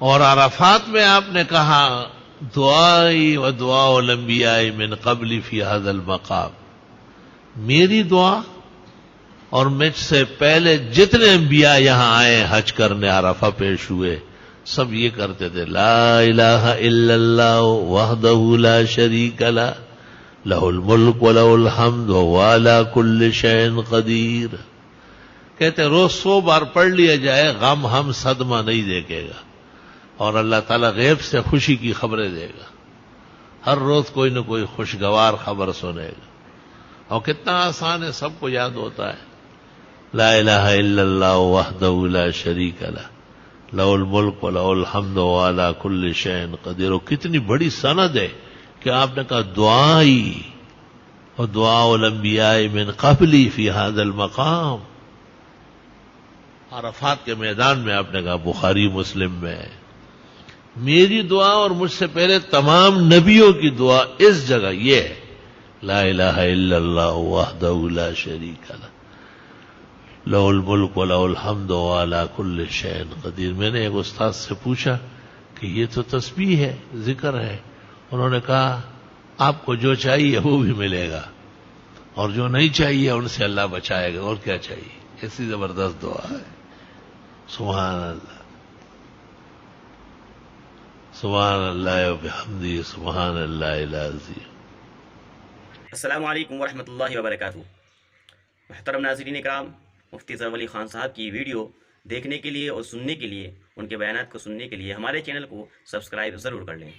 اور عرفات میں آپ نے کہا دعائی و دعاء الانبیاء من قبل فی ھذا المقام، میری دعا اور مجھ سے پہلے جتنے انبیاء یہاں آئے حج کرنے، عرفہ پیش ہوئے، سب یہ کرتے تھے لا الہ الا اللہ وحدہ لا شریک لہ لہ الملک ولہ الحمد وہو علی کل شیء قدیر۔ کہتے روز 100 بار پڑھ لیا جائے، غم ہم صدمہ نہیں دیکھے گا، اور اللہ تعالیٰ غیب سے خوشی کی خبریں دے گا، ہر روز کوئی نہ کوئی خوشگوار خبر سنے گا۔ اور کتنا آسان ہے، سب کو یاد ہوتا ہے لا الہ الا اللہ وحدہ لا شریک لہ لہ الملک ولہ الحمد وہو علی کل شیء قدیر۔ اور کتنی بڑی سند ہے کہ آپ نے کہا دعائی اور دعاء الانبیاء من قبلی فی ھذا المقام، عرفات کے میدان میں آپ نے کہا، بخاری مسلم میں میری دعا اور مجھ سے پہلے تمام نبیوں کی دعا اس جگہ یہ ہے لا الہ الا اللہ وحدہ لا شریک لہ لہ الملک ولہ الحمد وہو علی کل شیء قدیر۔ میں نے ایک استاد سے پوچھا کہ یہ تو تسبیح ہے، ذکر ہے، انہوں نے کہا آپ کو جو چاہیے وہ بھی ملے گا، اور جو نہیں چاہیے ان سے اللہ بچائے گا، اور کیا چاہیے۔ ایسی زبردست دعا ہے، سبحان اللہ، سبحان اللہ و بحمدہ، سبحان اللہ العظیم۔ السلام علیکم ورحمۃ اللہ وبرکاتہ۔ محترم ناظرین کرام، مفتی ظفر علی خان صاحب کی ویڈیو دیکھنے کے لیے اور سننے کے لیے، ان کے بیانات کو سننے کے لیے ہمارے چینل کو سبسکرائب ضرور کر لیں۔